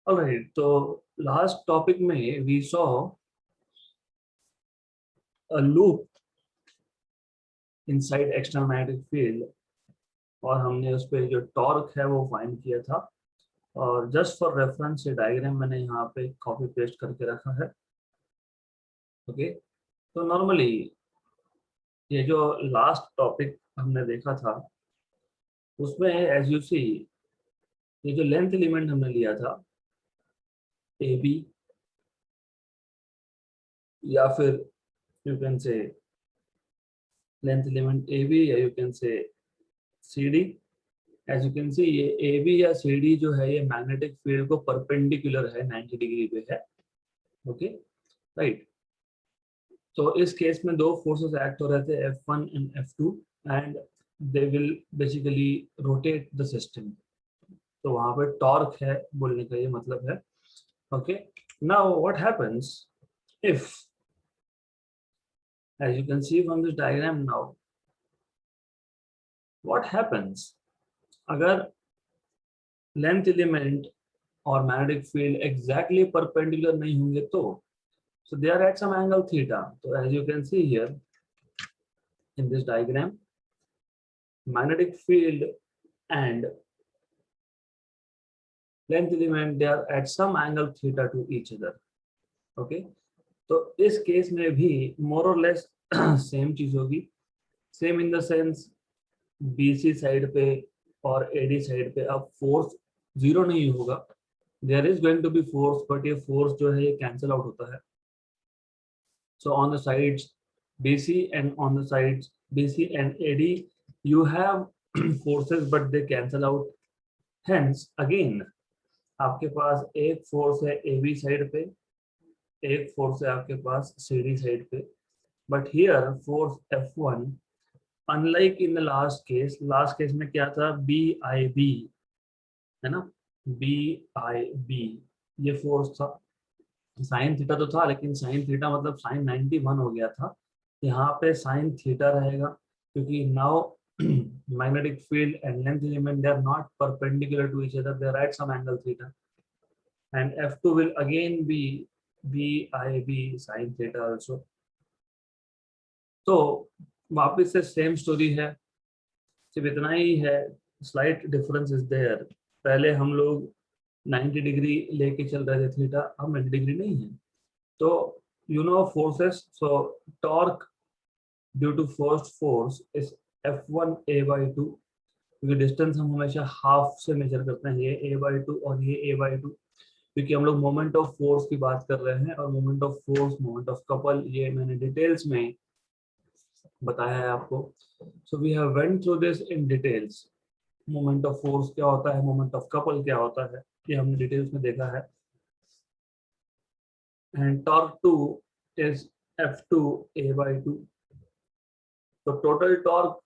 Alright, तो last topic में we saw a loop inside external magnetic field और हमने उस पे जो टॉर्क है वो फाइंड किया था। और जस्ट फॉर रेफरेंस ये डायग्राम मैंने यहाँ पे कॉपी पेस्ट करके रखा है। ओके, तो नॉर्मली ये जो लास्ट टॉपिक हमने देखा था उसमें एज यू सी ये जो लेंथ एलिमेंट हमने लिया था ए बी, या फिर you can say length element A B, या you can say C D. As you can see ये ए बी या सी डी जो है ये मैग्नेटिक फील्ड को परपेंडिकुलर है, 90 डिग्री पे है। Okay, right. तो इस केस में दो फोर्सेस एक्ट हो रहे थे, F1 and F2, and they will basically rotate the system. तो वहां पे टॉर्क है बोलने का ये मतलब है। Okay, now what happens if, as you can see from this diagram now, what happens अगर लेंथ एलिमेंट और मैग्नेटिक फील्ड एग्जैक्टली परपेंडिकुलर नहीं होंगे तो so they are at some angle theta. So as you can see here in this diagram, magnetic field and length element, they are at some angle theta to each other. Okay, तो इस case में भी more or less same चीज होगी। Same in the sense BC side पे और AD side पे अब फोर्स जीरो नहीं होगा, there is going to be force, but ये फोर्स जो है ये कैंसिल आउट होता है। So on the sides BC and on the sides BC and AD, you have forces but they cancel out. Hence again आपके पास एक force है AB side पे, एक फोर्स है आपके पास CD साइड पे। But here force F1, unlike in the last case में क्या था, BIB है ना, BIB ये फोर्स था। साइन थीटा तो था लेकिन साइन थीटा मतलब साइन 91 हो गया था। यहाँ पे साइन थीटा रहेगा क्योंकि now magnetic field and length element, they are not perpendicular to each other, they are at some angle theta, and F2 will again be BIB sin theta also. तो वापस से सेम स्टोरी है, सिर्फ इतना ही है, slight difference is there. पहले हम लोग 90 डिग्री लेके चल रहे थे थीटा, अब 90 डिग्री नहीं है। तो you know forces, so torque due to forced force is F1 A by 2, क्योंकि डिस्टेंस हम हमेशा हाफ से मेजर करते हैं, ये A by 2 और ये A by 2, क्योंकि हम लोग मोमेंट ऑफ फोर्स की बात कर रहे हैं, और moment of force, moment of couple, ये मैंने डिटेल्स में बताया है आपको। So we have went through this in details. Moment of force क्या होता है, मोमेंट ऑफ कपल क्या होता है, ये हमने डिटेल्स में देखा है। And torque 2 is F2 A by 2। तो total torque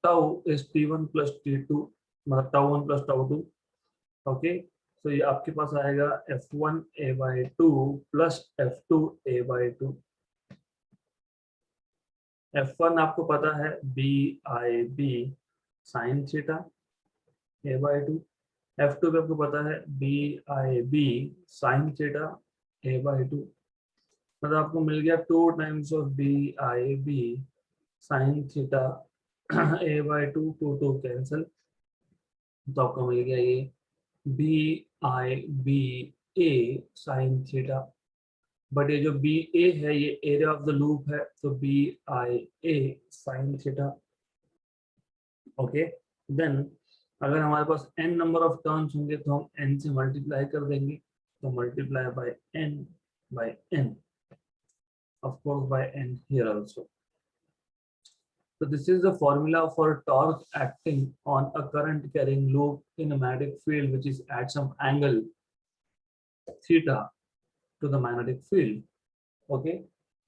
tau is T1 plus T2, मतलब टाउ 1 plus टाउ 2। ओके, तो ये आपके पास आएगा F1 A by 2 plus F2 A by 2। F1 आपको पता है BIB sin theta A by 2, F2 भी आपको पता है BIB sin theta A by 2। मतलब आपको मिल गया 2 times of BIB sin theta A by 2, 2 cancel, तो आपको मिल गया ये BIBA sin थीटा। बट ये जो BA है ये एरिया ऑफ द लूप है, तो BIA sin थीटा। ओके, देन अगर हमारे पास n नंबर ऑफ टर्न्स होंगे तो हम n से मल्टीप्लाई कर देंगे, तो multiply by n of course by n here also. So this is the formula for torque acting on a current carrying loop in a magnetic field which is at some angle theta to the magnetic field. Okay,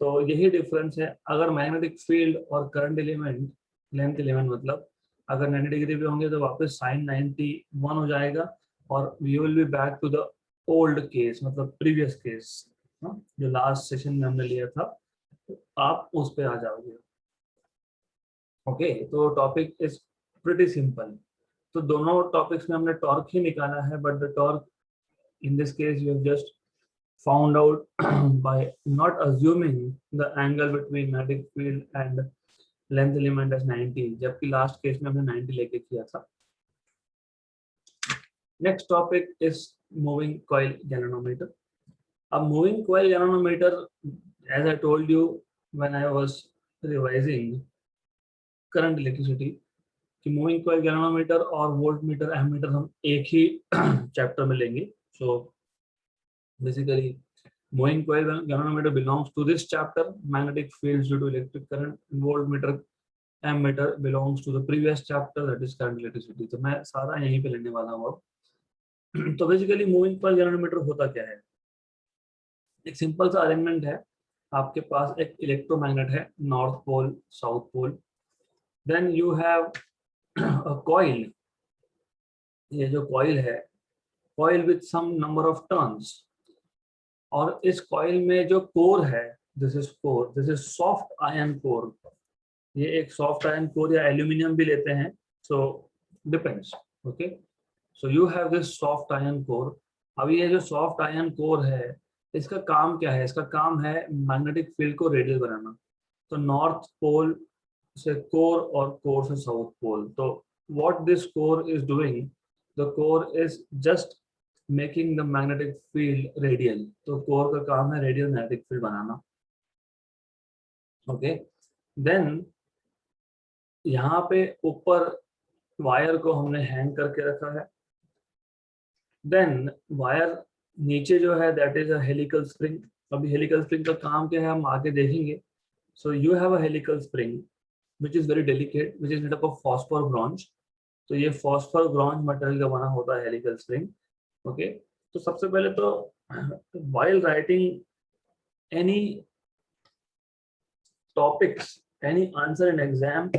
तो यही difference है। अगर magnetic field और current element, length element मतलब अगर 90 degree पे होंगे तो वापस साइन 91 हो जाएगा, और we will be back to the old case, मतलब प्रीवियस केस जो लास्ट सेशन में हमने लिया था, तो आप उस पे आ जाओगे। ओके, तो टॉपिक इज प्रिटी सिंपल। तो दोनों टॉपिक्स में हमने टॉर्क ही निकाला है, but the torque In this case, you have just found out by not assuming the angle between magnetic field and length element as 90, जबकि लास्ट केस में हमने 90 लेके किया था. Next topic is moving coil galvanometer. A moving coil galvanometer, as I told you when I was revising current electricity, कि moving coil galvanometer और voltmeter ammeter हम एक ही चैप्टर में लेंगे. So basically moving coil galvanometer belongs to this chapter, magnetic fields due to electric current. Voltmeter ammeter belongs to the previous chapter, that is current electricity. तो मैं सारा यहीं पे लेने वाला हूँ. तो बेसिकली मूविंग कॉइल गैल्वेनोमीटर होता क्या है? एक सिंपल सा अरेंजमेंट है. आपके पास एक इलेक्ट्रोमैग्नेट है, north pole, south pole. Then you have coil. ये जो कॉइल है, coil with some number of turns, और इस कॉइल में जो कोर है, this is core, this is soft iron core. ये एक सॉफ्ट आयन कोर या एल्यूमिनियम भी लेते हैं, so depends. Okay, so you have this soft iron core. अब ये जो सॉफ्ट आयन कोर है, इसका काम क्या है? इसका काम है मैग्नेटिक फील्ड को रेडियल बनाना. तो नॉर्थ पोल से कोर और कोर से साउथ पोल. तो what this core is doing, the core is just making the magnetic field radial. तो core का काम है radial magnetic field बनाना. okay, then यहाँ पे ऊपर वायर को हमने हैंग करके रखा है. then वायर नीचे जो है that is a helical spring. अभी helical spring का काम क्या है हम आगे देखेंगे. so you have a helical spring which is very delicate, which is made up of phosphor bronze. तो ये फॉस्फर ब्रॉन्ज मटेरियल का बना होता है हेलिकल स्प्रिंग. ओके, तो सबसे पहले तो while writing any topics, any answer in exam,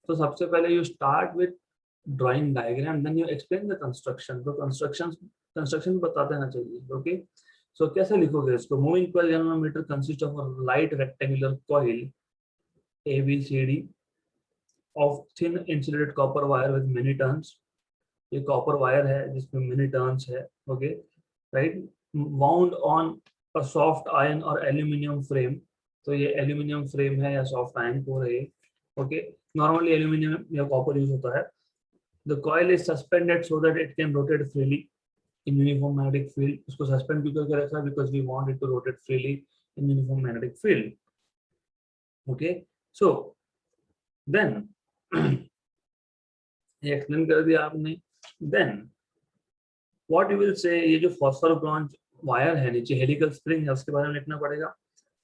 तो सबसे पहले you start with drawing diagram, then you explain the construction. तो construction बता देना चाहिए. ओके, सो कैसे लिखोगे इसको? Moving coil galvanometer consist of a light rectangular coil ABCD of thin insulated copper wire with many turns. ये कॉपर वायर है जिसमें many turns है. Okay, right, wound on a soft iron or aluminium frame. तो ये aluminium frame है या soft iron core है. Okay, normally aluminium या कॉपर यूज होता है. The coil is suspended so that it can rotate freely in uniform magnetic field. उसको suspend क्यों करके रखा है? Because we want it to rotate freely in uniform magnetic field. Okay, so then ये explain कर दिया आपने. Then what you will say, ये जो फॉस्फर ब्रॉन्ज वायर है, नीचे हेलिकल स्प्रिंग है, उसके बारे में लिखना पड़ेगा.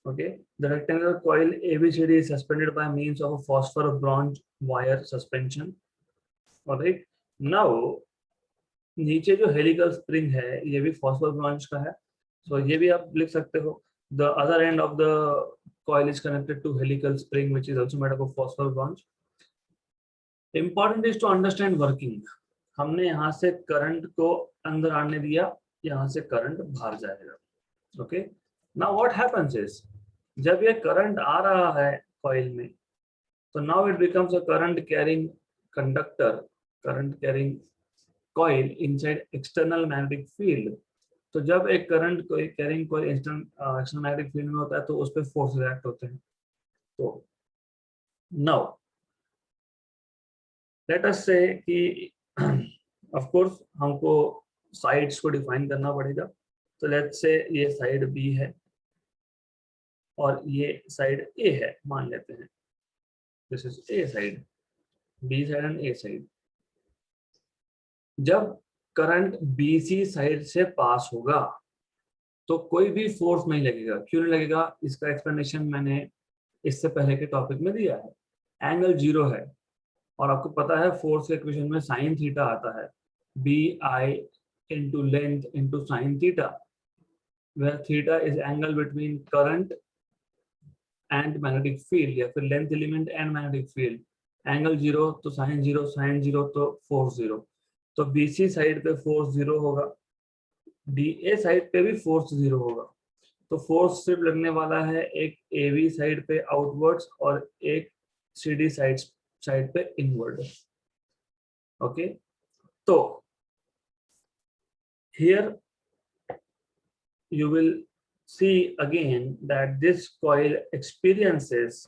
Okay, the rectangular coil ABCD is suspended by means of a phosphor bronze wire suspension. Alright, now नीचे जो हेलिकल स्प्रिंग है ये भी फॉस्फर ब्रॉन्ज का है. सो ये भी आप लिख सकते हो. The other end of the coil is connected to helical spring which is also made up of phosphor bronze. Important is to understand working. हमने यहाँ से करंट को अंदर आने दिया, यहाँ से करंट बाहर जाएगा. Okay, now what happens is, जब ये करंट आ रहा है कॉइल में, तो now it becomes a current carrying conductor, current carrying coil inside external magnetic field. तो जब एक करंट को carrying coil external magnetic field में होता है तो उस पर फोर्स रिएक्ट होते हैं. तो नाउ लेट अस से कि ऑफ कोर्स हमको साइड्स को डिफाइन करना पड़ेगा. तो लेट्स से ये साइड B है और ये साइड A है, मान लेते हैं. This is A side, B side and A side. जब करंट BC साइड से पास होगा तो कोई भी फोर्स नहीं लगेगा. क्यों नहीं लगेगा? इसका एक्सप्लेनेशन मैंने इससे पहले के टॉपिक में दिया है. एंगल 0 है और आपको पता है फोर्स के इक्वेशन में साइन थीटा आता है, BI into length into sin theta, where theta is angle between current and magnetic field या फिर length element and magnetic field. Angle 0 तो साइन 0, साइन 0 तो फोर्स 0. तो BC साइड पे फोर्स 0 होगा, DA साइड पे भी फोर्स 0 होगा. तो फोर्स सिर्फ लगने वाला है एक AB साइड पे आउटवर्ड्स और एक CD साइड पे इनवर्ड. ओके, तो here you will see again that this coil experiences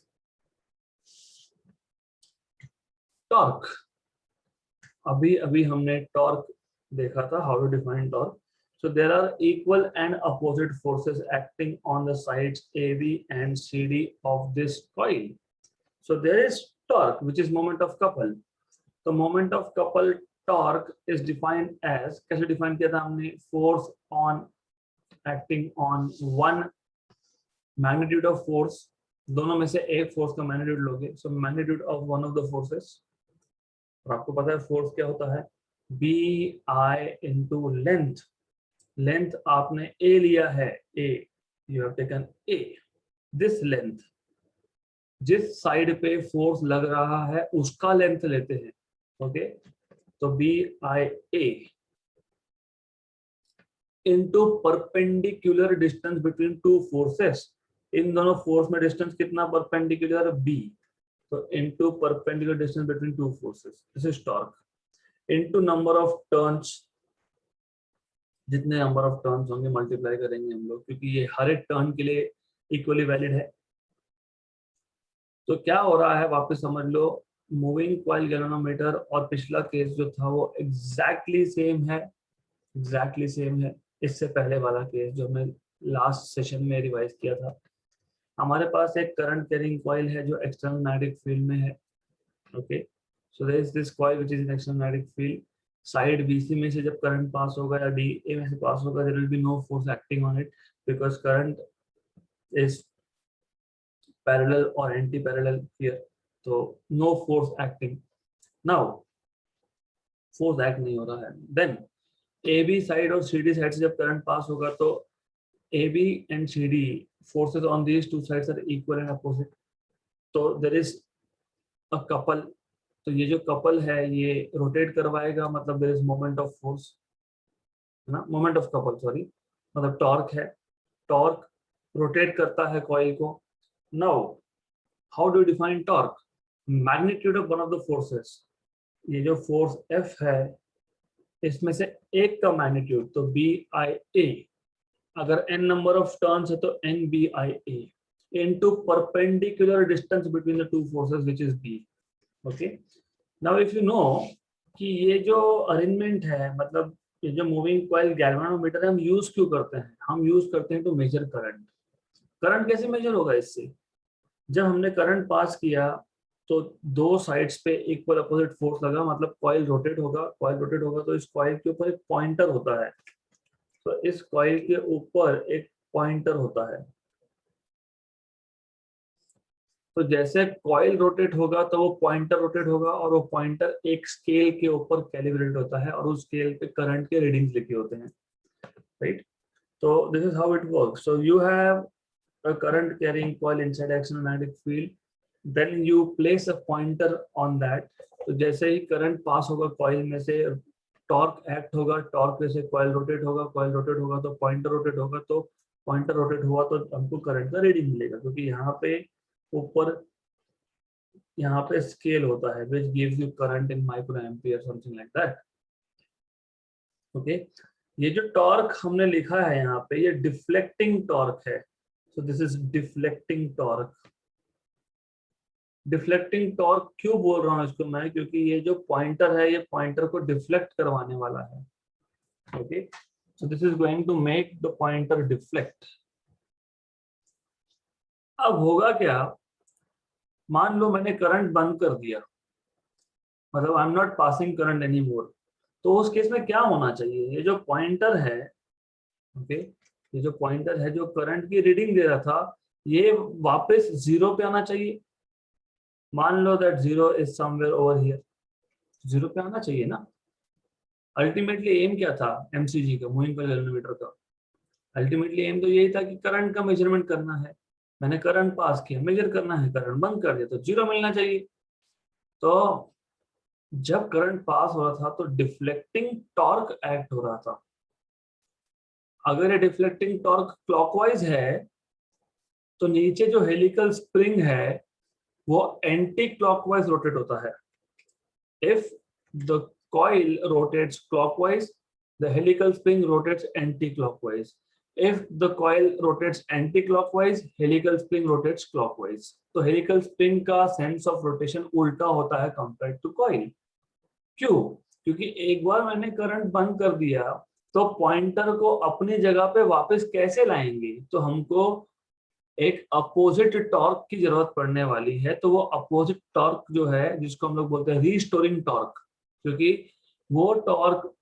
torque. अभी अभी हमने torque देखा था, how to define torque. So there are equal and opposite forces acting on the sides AB and CD of this coil. So there is torque, which is moment of couple. The moment of couple torque is defined as, कैसे define किया था हमने, force on acting on one magnitude of force. दोनों में से एक force का magnitude लोगे, so magnitude of one of the forces. और आपको पता है फोर्स क्या होता है, bi into length. लेंथ आपने a लिया है, a, you have taken a, this length, जिस साइड पे फोर्स लग रहा है उसका लेंथ लेते हैं, ओके. तो BIA into perpendicular distance between two forces. इन दोनों फोर्स में डिस्टेंस कितना परपेंडिकुलर, B. तो into perpendicular distance between two forces, this is torque. into number of turns, जितने नंबर ऑफ टर्न्स होंगे मल्टीप्लाई करेंगे हम लोग, क्योंकि ये हर एक टर्न के लिए इक्वली वैलिड है. तो क्या हो रहा है वापस समझ लो, मूविंग कॉइल गैल्वेनोमीटर और पिछला केस जो था वो एग्जैक्टली सेम है, एग्जैक्टली सेम है. इससे पहले वाला केस जो हमने लास्ट सेशन में रिवाइज किया था, हमारे पास एक करंट कैरिंग कॉइल है जो एक्सटर्नल मैग्नेटिक फील्ड में है, okay. So there is this coil which is in external magnetic field. Side BC में से जब करंट पास होगा या DA में से पास होगा, there will be no force acting on it because current is parallel और एंटी पैरेलल हियर, तो no force acting. Now force act नहीं हो रहा है. देन AB साइड और CD साइड से जब करंट पास होगा तो AB and CD forces on these two sides are equal and opposite. तो there is a couple. तो ये जो कपल है ये रोटेट करवाएगा, मतलब there is moment of force, है ना, moment of couple, सॉरी, मतलब टॉर्क है, टॉर्क रोटेट करता है कॉइल को. Now how do you define torque? Magnitude of one of the forces. ये जो फोर्स F है इसमें से एक का मैग्नीट्यूड, तो BIA. अगर n नंबर ऑफ टर्न्स है तो NBIA into perpendicular distance between the two forces which is B. Okay. Now if you know कि ये जो अरेंजमेंट है, मतलब ये जो मूविंग कॉइल गैल्वेनोमीटर है, हम यूज क्यों करते हैं, हम यूज करते हैं टू मेजर करंट. करंट कैसे मेजर होगा इससे, जब हमने करंट पास किया तो दो साइड्स पे इक्वल अपोजिट फोर्स लगा, मतलब कॉइल रोटेट होगा, कॉइल रोटेट होगा तो इस कॉइल के ऊपर एक पॉइंटर होता है, तो इस कॉइल के ऊपर एक पॉइंटर होता है. तो जैसे कॉइल रोटेट होगा तो वो पॉइंटर रोटेट होगा, और वो पॉइंटर एक स्केल के ऊपर कैलिब्रेट होता है और उस स्केल पे करंट के रीडिंग्स लिखे होते हैं, राइट. तो this is how it works. So you have a current carrying coil inside external magnetic field, then you place a pointer on that. तो जैसे ही करंट पास होगा कॉइल में से, टॉर्क एक्ट होगा, टॉर्क में से कॉइल रोटेट होगा, coil rotate होगा तो पॉइंटर रोटेट होगा, तो पॉइंटर रोटेट हुआ तो हमको करंट का रीडिंग मिलेगा, क्योंकि यहाँ पे ऊपर यहाँ पे स्केल होता है which gives you current in microampere something like that. Okay. ये जो टॉर्क हमने लिखा है यहाँ पे, ये डिफ्लेक्टिंग टॉर्क है. So this is deflecting torque. Deflecting torque क्यों बोल रहा हूँ इसको मैं, क्योंकि ये जो पॉइंटर है ये पॉइंटर को डिफ्लेक्ट करवाने वाला है, okay. So this is going to make the pointer deflect. अब होगा क्या, मान लो मैंने करंट बंद कर दिया, मतलब I am not passing current any more, तो उस केस में क्या होना चाहिए, ये जो पॉइंटर है, ओके, ये जो पॉइंटर है जो करंट की रीडिंग दे रहा था, ये वापस जीरो पे आना चाहिए. मान लो that zero is somewhere over here, zero पे आना चाहिए ना. अल्टीमेटली एम क्या था एमसीजी का, मूविंग कॉइल गैल्वेनोमीटर का, अल्टीमेटली एम तो यही था कि करंट का मेजरमेंट करना है. मैंने करंट पास किया, मेजर करना है, करंट बंद कर दिया तो जीरो मिलना चाहिए. तो जब करंट पास हो रहा था तो डिफ्लेक्टिंग टॉर्क एक्ट हो रहा था. अगर ये डिफ्लेक्टिंग टॉर्क क्लॉकवाइज है तो नीचे जो हेलिकल स्प्रिंग है वो एंटी क्लॉकवाइज रोटेट होता है. If the coil rotates clockwise, the helical spring rotates anti clockwise. if the coil rotates anti-clockwise, helical spring rotates clockwise. तो helical spring का sense of rotation उल्टा होता है compared to coil. क्यों? क्योंकि एक बार मैंने करंट बंद कर दिया तो पॉइंटर को अपनी जगह पे वापस कैसे लाएंगे? तो हमको एक अपोजिट टॉर्क की जरूरत पड़ने वाली है. तो वो अपोजिट टॉर्क जो है, जिसको हम लोग बोलते हैं रीस्टोरिंग टॉर्क, क्योंकि वो टॉर्क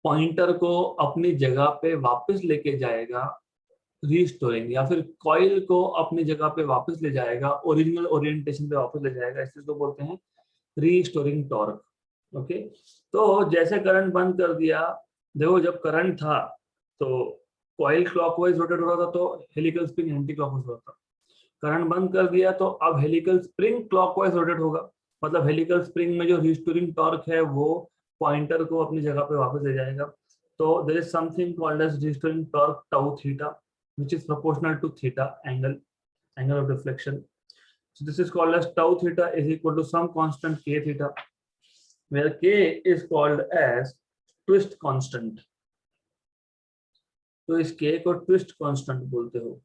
पॉइंटर को अपनी जगह पे वापस लेके जाएगा, रीस्टोरिंग, या फिर कॉइल को अपनी जगह पे वापस ले जाएगा, ओरिजिनल ओरिएंटेशन पे वापस ले जाएगा. इस चीज को बोलते हैं रीस्टोरिंग टॉर्क. ओके, तो जैसे करंट बंद कर दिया, देखो जब करंट था तो कॉइल क्लॉकवाइज रोटेट हो रहा था, तो हेलिकल स्प्रिंग एंटी क्लॉकवाइज हो रहा था. करंट बंद कर दिया तो अब हेलिकल स्प्रिंग क्लॉकवाइज रोटेट होगा. मतलब हेलिकल स्प्रिंग में जो रीस्टोरिंग टॉर्क है वो पॉइंटर को अपनी जगह पे वापस ले जाएगा. तो there is something called as restoring torque tau theta, which is proportional to theta angle of deflection. So this is called as tau theta is equal to some constant k theta, where k is called as twist constant. तो इस k को twist constant बोलते हो.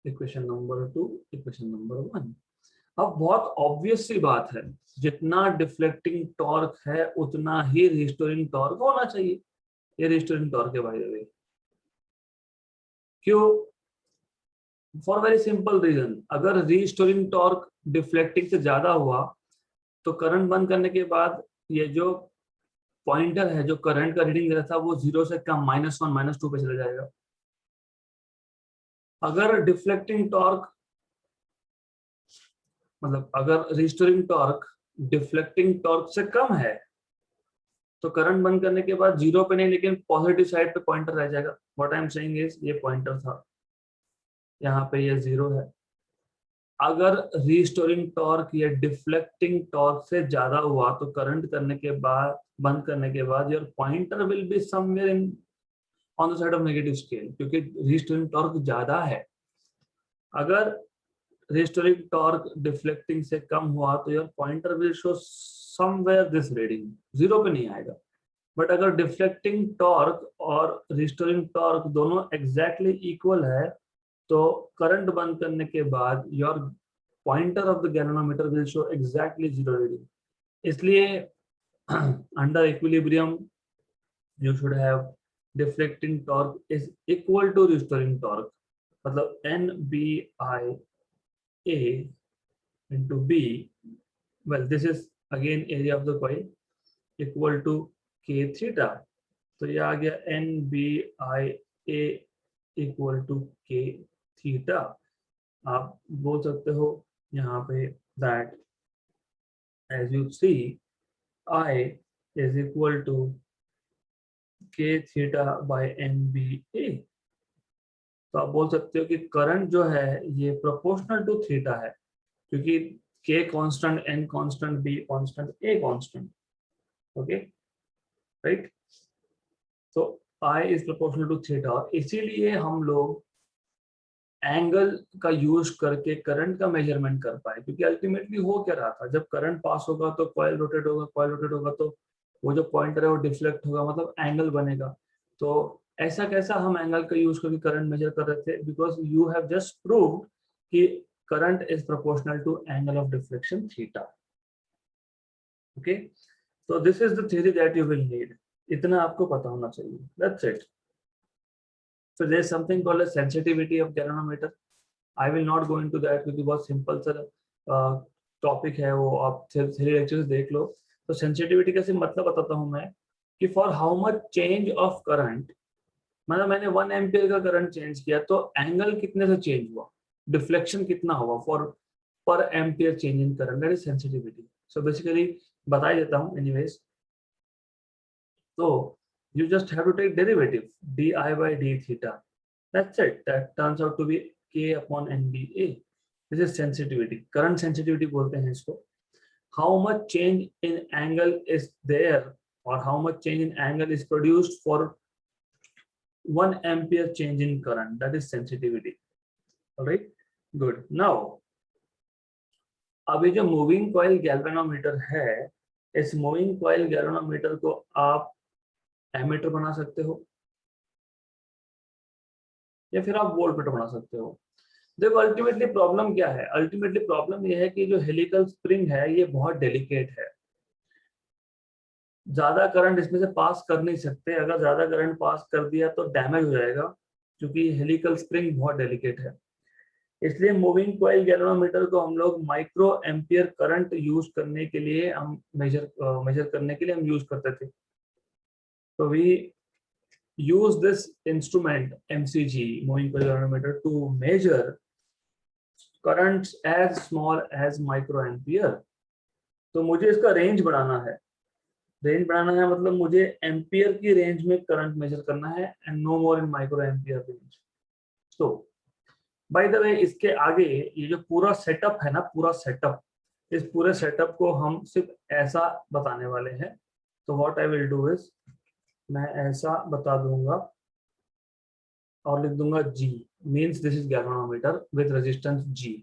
Equation number 2, equation number 1. अब बहुत obvious सी बात है, जितना डिफ्लेक्टिंग टॉर्क है उतना ही रिस्टोरिंग टॉर्क होना चाहिए. ये रिस्टोरिंग टॉर्क है बाय द वे. क्यों? For very simple reason. अगर रिस्टोरिंग टॉर्क डिफ्लेक्टिंग से ज्यादा हुआ तो करंट बंद करने के बाद ये जो पॉइंटर है, जो करंट का रीडिंग दे रहा था, वो 0 से कम -1 -2 पे चला जाएगा. अगर डिफ्लेक्टिंग टॉर्क, मतलब अगर रिस्टोरिंग टॉर्क डिफ्लेक्टिंग टॉर्क से कम है तो करंट बंद करने के बाद 0 पे नहीं, लेकिन पॉजिटिव साइड पे पॉइंटर रह जाएगा. What I am saying is, ये पॉइंटर था, यहाँ पे ये 0 है. अगर रिस्टोरिंग टॉर्क या डिफ्लेक्टिंग टॉर्क से ज्यादा हुआ तो करंट करने के बाद, बंद करने के बाद, your pointer will be somewhere in on the side of negative scale, क्योंकि रिस्टोरिंग टॉर्क ज्यादा है. अगर रिस्टोरिंग टॉर्क डिफ्लेक्टिंग से कम हुआ तो your pointer will show somewhere this reading, 0 पे नहीं आएगा. बट अगर डिफ्लेक्टिंग टॉर्क और रिस्टोरिंग टॉर्क दोनों एग्जैक्टली इक्वल है तो करंट बंद करने के बाद your pointer of the galvanometer will show exactly 0 reading. इसलिए under equilibrium you should have deflecting torque is equal to restoring torque. मतलब NBI A into B, well this is again area of the coil, equal to K theta. तो ये आ गया NBI A equal to K theta. आप बोल सकते हो यहाँ पे that as you see I is equal to K theta by NBA. तो आप बोल सकते हो कि करंट जो है ये प्रोपोर्शनल टू थीटा है, क्योंकि K constant, N constant, B constant, A constant. Okay, right. तो I is proportional to theta, और इसीलिए हम लोग एंगल का यूज करके करंट का मेजरमेंट कर पाए. क्योंकि अल्टीमेटली हो क्या रहा था, जब करंट पास होगा तो कॉइल रोटेट होगा, कॉइल रोटेट होगा तो वो जो पॉइंटर है वो डिफ्लेक्ट होगा, मतलब एंगल बनेगा. तो ऐसा कैसा हम एंगल का यूज करके करंट मेजर कर रहे थे? Because you have just proved कि current is proportional to angle of deflection theta. Okay, so this is the theory that you will need. इतना आपको पता होना चाहिए. That's it. So there is something called as sensitivity of galvanometer. I will not go into that क्योंकि बहुत simple सा topic है वो, आप थ्योरी लेक्चर्स देख लो. तो सेंसिटिविटी का सिर्फ मतलब बताता हूँ मैं कि for how much change of current, मतलब मैंने 1 एम्पियर का करंट चेंज किया तो एंगल कितने से चेंज हुआ, डिफ्लेक्शन कितना हुआ फॉर पर ampere change in current, that is sensitivity. So basically बता ही देता हूँ एनीवेज. तो you just have to take derivative di by d theta. That's it. That turns out to be k upon nba. This is sensitivity. Current sensitivity बोलते हैं इसको. How much change in angle is there, or how much change in angle is produced for 1 ampere change in current, that is sensitivity. All right, good. Now अभी जो moving coil galvanometer है, इस moving coil galvanometer को आप ammeter बना सकते हो या फिर आप वोल्टमीटर बना सकते हो। देखो अल्टीमेटली प्रॉब्लम क्या है, अल्टीमेटली प्रॉब्लम ये है कि जो हेलिकल स्प्रिंग है ये बहुत डेलिकेट है, ज्यादा करंट इसमें से पास कर नहीं सकते, अगर ज्यादा करंट पास कर दिया तो डैमेज हो जाएगा, क्योंकि हेलिकल स्प्रिंग बहुत डेलिकेट है। इसलिए मूविंग कॉइल गैल्वेनोमीटर को हम लोग माइक्रो एम्पियर करंट यूज करने के लिए हम मेजर करने के लिए हम यूज करते थे। तो we use this instrument MCG, moving coil galvanometer, to measure currents as small as micro ampere. तो मुझे इसका रेंज बढ़ाना है, रेंज बढ़ाना है मतलब मुझे एम्पियर की रेंज में करंट मेजर करना है and no more in micro ampere range. तो बाय द वे इसके आगे ये जो पूरा सेटअप है ना, पूरा सेटअप, इस पूरे सेटअप को हम सिर्फ ऐसा बताने वाले हैं। तो what I will do is, मैं ऐसा बता दूंगा और लिख दूंगा G, means this is galvanometer with resistance G।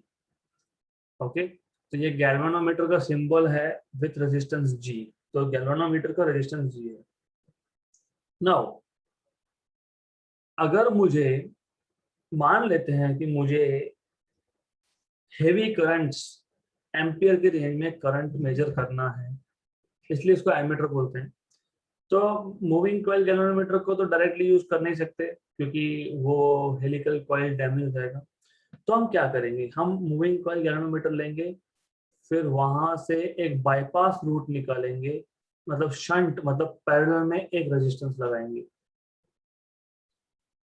Okay, तो ये गैल्वेनोमीटर का सिंबल है विद रेजिस्टेंस G, तो गैल्वेनोमीटर का रेजिस्टेंस G है। नाउ अगर मुझे, मान लेते हैं कि मुझे हेवी करंट्स एम्पियर की रेंज में करंट मेजर करना है, इसलिए इसको एमीटर बोलते हैं। तो मूविंग कॉइल गैल्वेनोमीटर को तो डायरेक्टली यूज कर नहीं सकते क्योंकि वो हेलिकल कॉइल डैमेज हो जाएगा। तो हम क्या करेंगे, हम मूविंग कॉइल गैल्वेनोमीटर लेंगे, फिर वहां से एक बाईपास रूट निकालेंगे, मतलब शंट, मतलब पैरेलल में एक रेजिस्टेंस लगाएंगे।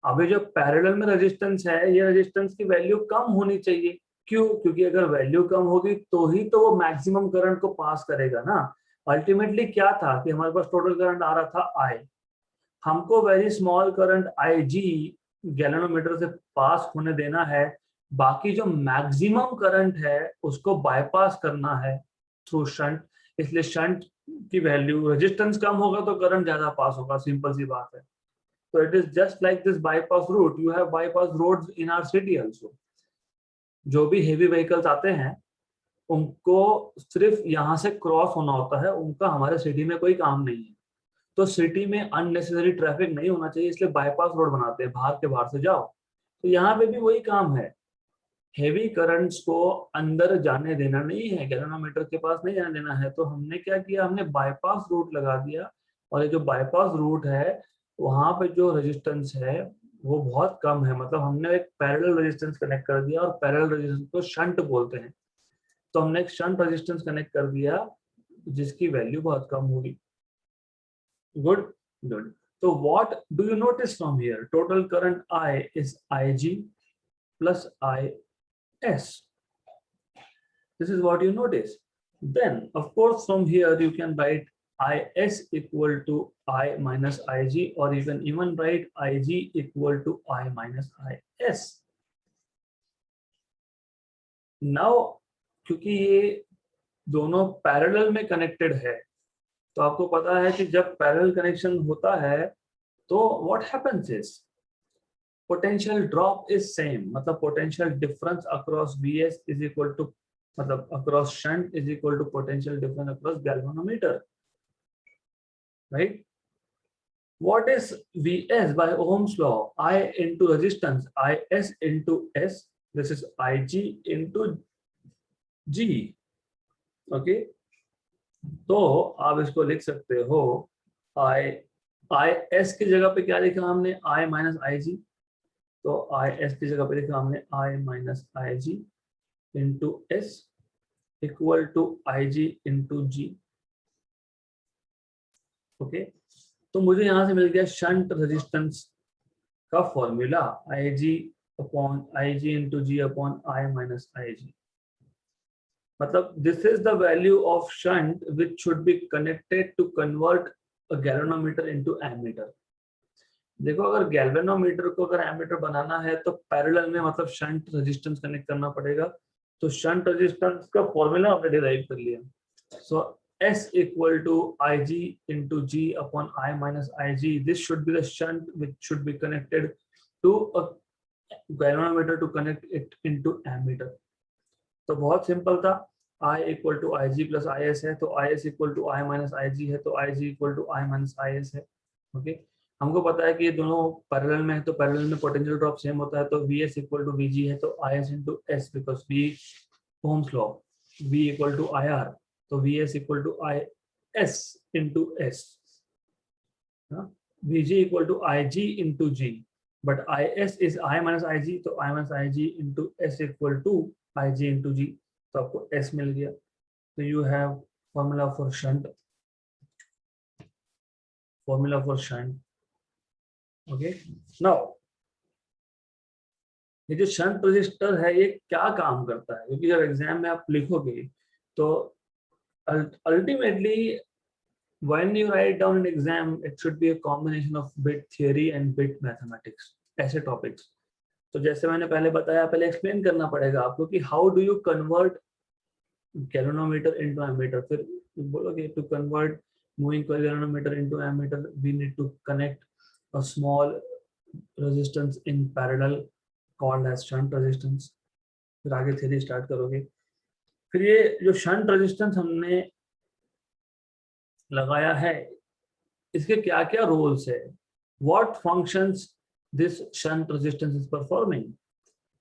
अभी जो पैरेलल में रेजिस्टेंस है, ये रेजिस्टेंस की वैल्यू कम होनी चाहिए। क्यों? क्योंकि अगर वैल्यू कम होगी तो ही तो वो मैक्सिमम करंट को पास करेगा ना। अल्टीमेटली क्या था कि हमारे पास टोटल करंट आ रहा था I, हमको very small current IG galvanometer से पास होने देना है, बाकी जो मैक्सिमम करंट है उसको बाईपास करना है थ्रू शंट। इसलिए शंट की वैल्यू, रेजिस्टेंस कम होगा तो करंट ज्यादा पास होगा, सिंपल सी बात है। So it is just like this bypass route. You have bypass roads in our city also. जो भी हेवी व्हीकल्स आते हैं उनको सिर्फ यहाँ से क्रॉस होना होता है, उनका हमारे सिटी में कोई काम नहीं है। तो सिटी में अननेसेसरी ट्रैफिक नहीं होना चाहिए, इसलिए बाईपास रोड बनाते हैं, बाहर के बाहर से जाओ। तो यहाँ पे भी वही काम है, हेवी करंट्स को अंदर जाने देना नहीं है, गैल्वेनोमीटर के पास नहीं जाने देना है। तो हमने क्या किया, हमने बाईपास रूट लगा दिया, और ये जो बाईपास रूट है वहां पे जो रेजिस्टेंस है वो बहुत कम है, मतलब हमने एक पैरेलल रेजिस्टेंस कनेक्ट कर दिया, और पैरेलल रेजिस्टेंस को शंट बोलते हैं। तो हमने एक शंट रेजिस्टेंस कनेक्ट कर दिया जिसकी वैल्यू बहुत कम होगी। Good, good. तो what do you notice from here, total current I is IG plus IS. This is what you notice. Then of course from here you can write IS equal to I minus IG, or you can even write IG equal to I minus IS. Now क्योंकि ये दोनों parallel में connected है, तो आपको पता है कि जब पैरेलल कनेक्शन होता है तो what happens is potential drop is same, मतलब potential difference across VS is equal to, मतलब across shunt is equal to potential difference across galvanometer, right? What is VS by Ohm's law? I into resistance, IS into S, this is IG into G, okay? तो आप इसको लिख सकते हो, IS की जगह पे क्या लिखा हमने, I माइनस IG, तो IS की जगह पे लिखा हमने I minus IG into S equal to IG into G, okay. तो मुझे यहां से मिल गया शंट रेजिस्टेंस का formula, IG upon IG into G upon I minus IG, मतलब this is the value of shunt which should be connected to convert a galvanometer into ammeter. देखो अगर गैल्वेनोमीटर को अगर एमीटर बनाना है तो पैरेलल में मतलब शंट रेजिस्टेंस कनेक्ट करना पड़ेगा। तो शंट रेजिस्टेंस का फॉर्मूला हमने डिराइव कर लिया, सो S equal to IG into G upon I minus IG, this should be the shunt which should be connected to a galvanometer to connect it into ammeter। तो बहुत simple था, I equal to IG plus IS है तो IS equal to I minus IG है, तो IG equal to I minus IS है। Okay हमको पता है कि ये दोनों पैरेलल में है, तो पैरेलल में पोटेंशियल ड्रॉप सेम होता है, तो Vs इक्वल टू Vg है, तो Is into S, because V ohm's law, V equal to IR, तो Vs equal to Is into S, Vg equal to Ig into G, but Is is I minus Ig, तो I minus Ig into S equal to Ig into G, तो आपको S मिल गया. तो you have formula for shunt, formula for shunt. Okay now ये जो shunt resistor है ये क्या काम करता है, क्योंकि जब एग्जाम में आप लिखोगे तो ultimately when you write down an exam it should be a combination of bit theory and bit mathematics, ऐसे टॉपिक्स. तो जैसे मैंने पहले बताया, पहले एक्सप्लेन करना पड़ेगा आपको कि how do you convert galvanometer into ammeter. फिर बोलोगे to convert moving coil galvanometer into ammeter we need to connect a small resistance in parallel called as shunt resistance. फिर आगे थ्योरी स्टार्ट करोगे. फिर ये जो शंट रेजिस्टेंस हमने लगाया है इसके क्या क्या रोल्स है, what functions this shunt resistance is performing.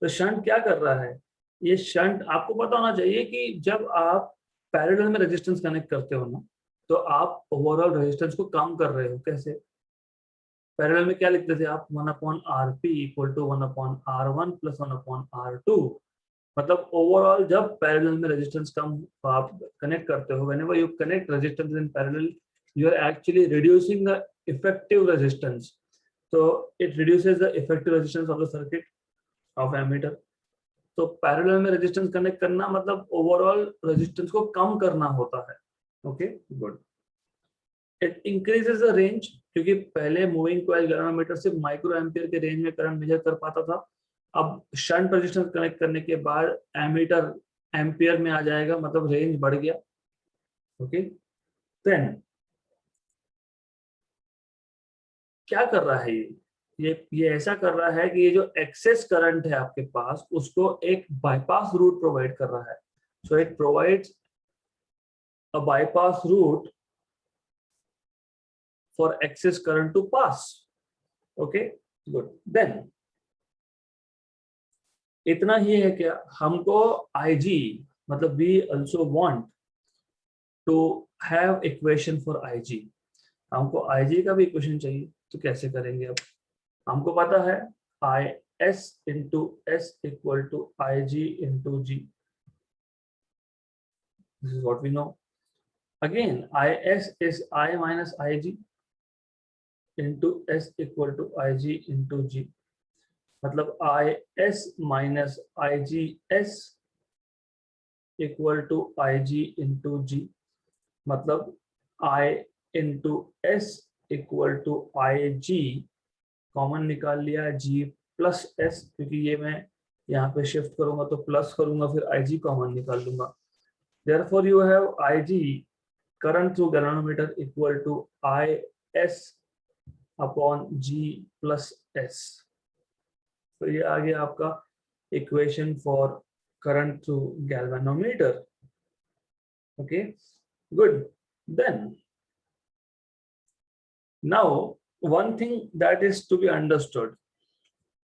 तो शंट क्या कर रहा है, ये शंट आपको पता होना चाहिए कि जब आप पैरेलल में रेजिस्टेंस कनेक्ट करते हो ना, तो आप ओवरऑल रेजिस्टेंस को कम कर रहे हो. कैसे? पैरेलल में क्या लिखते थे आप, 1/Rp equal to 1/R1 plus 1/R2. मतलब ओवरऑल जब पैरेलल में रेजिस्टेंस कम आप कनेक्ट करते हो, whenever you connect resistance in parallel you are actually reducing the effective resistance. तो it reduces the effective resistance of the circuit of ammeter. तो parallel में resistance connect करना मतलब ओवरऑल रेजिस्टेंस को कम करना होता है. Okay good. It increases the range, क्योंकि पहले मूविंग कॉइल गैल्वेनोमीटर से माइक्रो एम्पियर के रेंज में करंट मेजर कर पाता था. अब शंट रेजिस्टेंस कनेक्ट करने के बाद एमीटर एम्पियर में आ जाएगा, मतलब रेंज बढ़ गया. ओके देन क्या कर रहा है ये ऐसा कर रहा है कि ये जो एक्सेस करंट है आपके पास उसको एक बाईपास रूट प्रोवाइड कर रहा है. So it provides a bypass route for excess current to pass. Okay good. Then इतना ही है क्या, हमको Ig मतलब we also want to have equation for Ig. हमको Ig का भी इक्वेशन चाहिए, तो कैसे करेंगे. अब हमको पता है Is into S equal to Ig into G. This is what we know. Again Is is I minus Ig into S equal to Ig into G. मतलब Is minus IGS equal to IG into G. मतलब I into S equal to IG, common निकाल लिया G plus S, क्योंकि ये मैं यहाँ पे shift करूंगा तो प्लस करूंगा फिर IG कॉमन निकाल लूंगा. Therefore you have IG current through galvanometer equal to IS upon G plus S. तो ये आ गया आपका equation for current through galvanometer. Okay good. Then now one thing that is to be understood,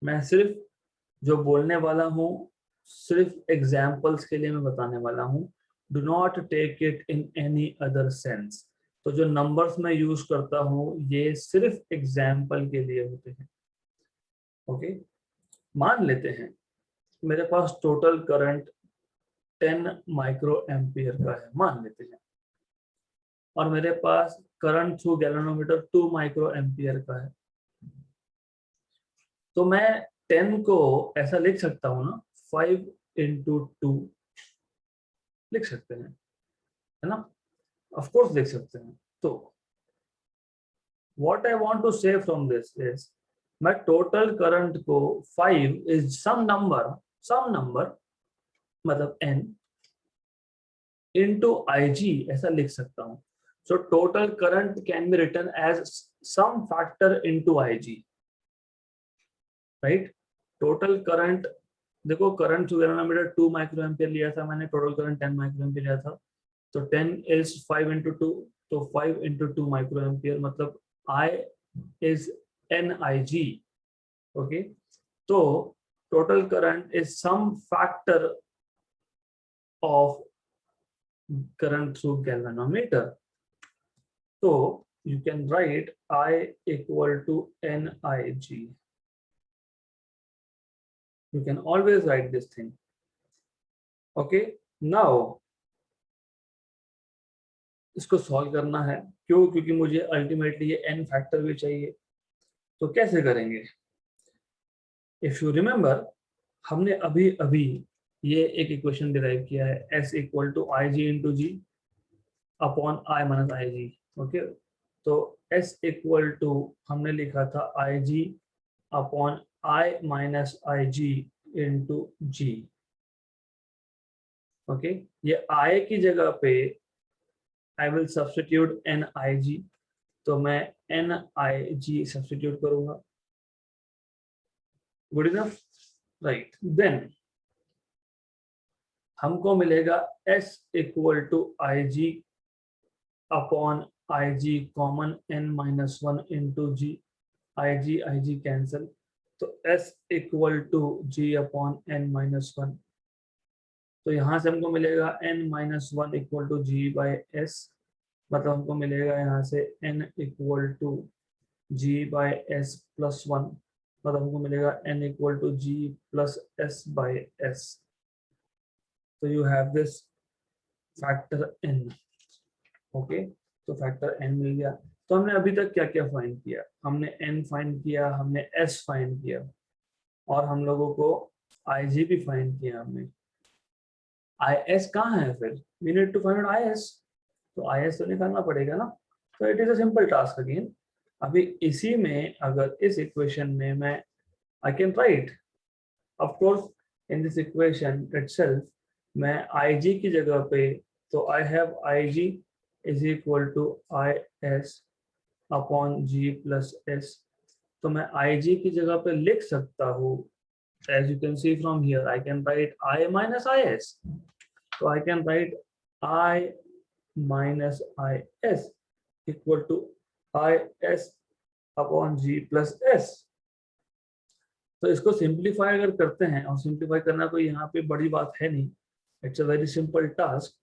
मैं सिर्फ जो बोलने वाला हूँ सिर्फ एग्जाम्पल्स के लिए मैं बताने वाला हूँ. Do not take it in any other sense. तो जो नंबर्स मैं यूज करता हूँ ये सिर्फ एग्जाम्पल के लिए होते हैं. ओके मान लेते हैं मेरे पास टोटल करंट 10 माइक्रो एम्पियर का है, मान लेते हैं, और मेरे पास current through galvanometer 2 micro ampere का है. तो मैं 10 को ऐसा लिख सकता हूँ ना, 5 into 2 लिख सकते हैं, है ना, ऑफ कोर्स लिख सकते हैं. तो what I want to say from this is मैं टोटल करंट को 5 इज सम नंबर मतलब n into Ig ऐसा लिख सकता हूं. So total current can be written as some factor into Ig, right. Total current देखो, current through galvanometer 2 micro ampere लिया था मैंने, टोटल करंट 10 माइक्रो एम्पियर लिया था. तो 10 इज 5 into 2, तो 5 into 2 माइक्रो एम्पियर, मतलब is NIG. Okay, so total current is some factor of current through galvanometer. So you can write I equal to NIG. You can always write this thing. Okay, now इसको solve करना है. क्यों? क्योंकि मुझे ultimately ये n factor भी चाहिए. तो कैसे करेंगे? इफ यू रिमेंबर, हमने अभी अभी ये एक इक्वेशन डिराइव किया है, s equal to I G into G upon I minus I G. Okay, तो s इक्वल टू हमने लिखा था I G upon I minus I G into G. Okay, ये i की जगह पे I will substitute N I G, तो मैं एन आई जी सब्स्टिट्यूट करूंगा. Good enough, right. देन हमको मिलेगा s equal to I G upon I G common n minus one into ji. I G cancel, तो s equal to G upon n minus one. तो यहाँ से हमको मिलेगा n minus one equal to G by S. मतलब हमको मिलेगा यहाँ से n equal to G by S plus one. मतलब हमको मिलेगा n equal to G plus S by S. तो you have this factor n. Okay, तो फैक्टर n मिल गया. तो हमने अभी तक क्या क्या फाइंड किया? हमने n फाइंड किया, हमने s फाइंड किया, और हम लोगों को ig भी फाइंड किया. हमने is कहाँ है? फिर we need to find out is. तो is तो निकालना पड़ेगा ना. तो it is a simple task again. अभी इसी में अगर इस इक्वेशन में मैं I can write, of course in this equation itself मैं ig की जगह पे, तो I have ig is equal to I S upon G plus S. तो मैं ig की जगह पे लिख सकता हूँ, as you can see from here, I can write I minus IS. So I can write I minus IS equal to IS upon G plus S. तो इसको सिंप्लीफाई अगर करते हैं, और सिंप्लीफाई करना कोई यहाँ पे बड़ी बात है नहीं, it's a very simple task.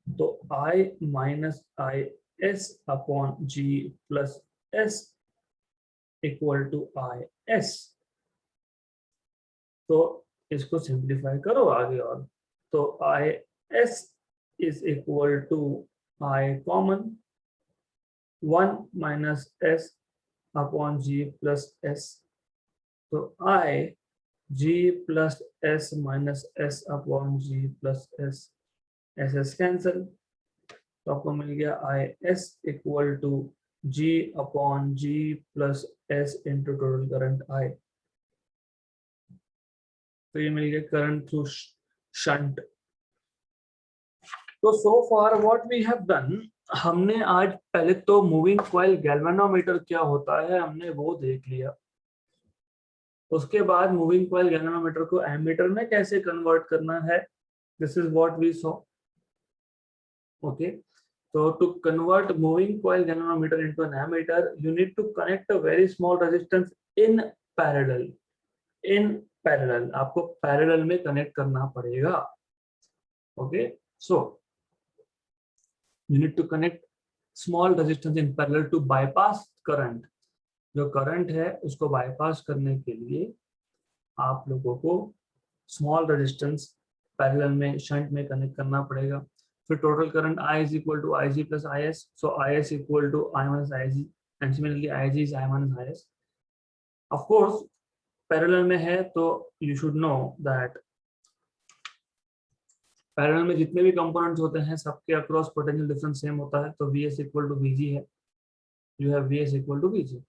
तो I minus IS upon G plus S equal to IS. तो इसको सिंप्लीफाई करो आगे, और तो I S is equal to I common one minus S upon G plus S. तो I G plus S minus S upon G plus S, S S cancel. तो आपको मिल गया I S equal to G upon G plus S into total current I. तो ये मिल गया current through shunt. तो so far what we have done, हमने आज पहले तो मूविंग कॉइल गैल्वेनोमीटर क्या होता है हमने वो देख लिया. उसके बाद मूविंग कॉइल गैल्वेनोमीटर को एमीटर में कैसे कन्वर्ट करना है, this is what we saw. Okay, so to convert moving coil galvanometer into an ammeter, you need to connect a very small resistance in parallel. In parallel, आपको parallel में connect करना पड़ेगा. Okay, so you need to connect small resistance in parallel to bypass current. जो current है उसको bypass करने के लिए आप लोगों को small resistance parallel में shunt में connect करना पड़ेगा. फिर total current I is equal to Ig plus Is. So Is equal to I minus Ig, and similarly Ig is I minus Is. Of course, parallel में है तो you should know that parallel में जितने भी components होते हैं सबके across potential difference same होता है. तो Vs इक्वल टू Vg है, you have Vs equal to Vg.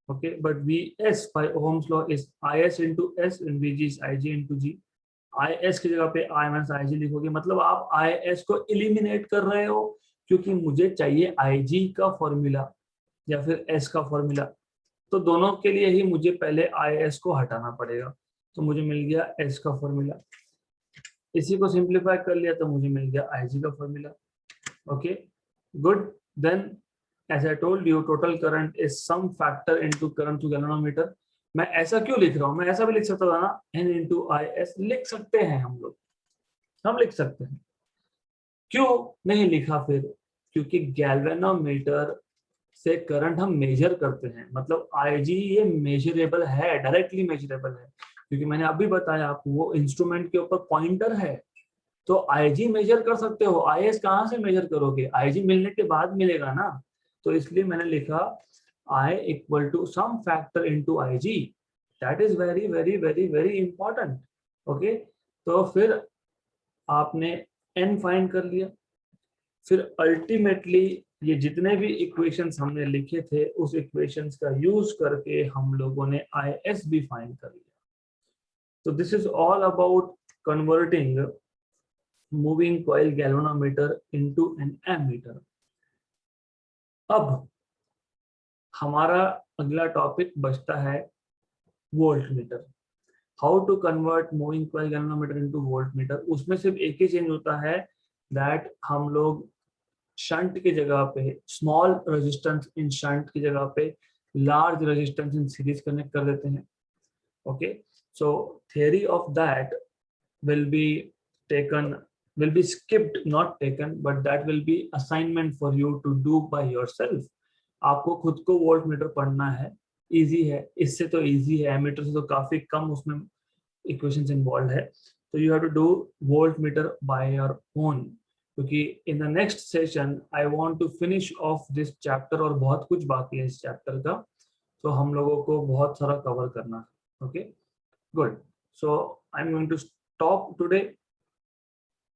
Okay, but Vs by ohm's law is Is into S and Vg is Ig into G. Is की जगह पे I minus Ig लिखोगे, मतलब आप Is को eliminate कर रहे हो, क्योंकि मुझे चाहिए Ig का फॉर्मूला या फिर S का फॉर्मूला. तो दोनों के लिए ही मुझे पहले Is को हटाना पड़ेगा. तो मुझे मिल गया S का फॉर्मूला. इसी को सिंप्लीफाई कर लिया तो मुझे मिल गया Ig का फॉर्मूला. Okay, good. Then as I told you, total current is some factor into current to galvanometer. मैं ऐसा क्यों लिख रहा हूँ, मैं ऐसा भी लिख सकता था ना, N into IS लिख सकते हैं हम लोग, हम लिख सकते हैं। क्यों नहीं लिखा फिर? क्योंकि गैल्वेनोमीटर से करंट हम मेजर करते हैं, मतलब IG ये मेजरेबल है, डायरेक्टली मेजरेबल है, क्योंकि मैंने अभी बताया आपको वो इंस्ट्रूमेंट के ऊपर पॉइंटर है, तो IG मेजर कर सकते हो, IS कहाँ से मेजर करोगे? IG मिलने के बाद मिलेगा ना, तो इसलिए मैंने लिखा I equal to some factor into IG, that is very very very very important. Okay, तो फिर आपने N फाइंड कर लिया, फिर अल्टीमेटली ये जितने भी इक्वेशंस हमने लिखे थे उस इक्वेशंस का यूज करके हम लोगों ने IS भी फाइंड कर लिया। तो this is all about converting moving coil galvanometer into an ammeter. अब हमारा अगला टॉपिक बचता है voltmeter. How to convert moving coil galvanometer into voltmeter. उसमें सिर्फ एक ही चेंज होता है, दैट हम लोग शंट की जगह पे स्मॉल रेजिस्टेंस इन शंट की जगह पे large resistance in series connect कर देते हैं। Okay, so theory of that will be taken, will be skipped, not taken, but that will be assignment for you to do by yourself। आपको खुद को volt meter पढ़ना है, easy है, इससे तो इजी है, एमीटर से तो काफी कम उसमें इक्वेशंस इन्वॉल्व है, तो you have to do voltmeter by your own, क्योंकि in the next session I want to finish off this chapter, और बहुत कुछ बाकी है इस चैप्टर का, तो हम लोगों को बहुत सारा कवर करना है। Okay, good, so I'm going to stop today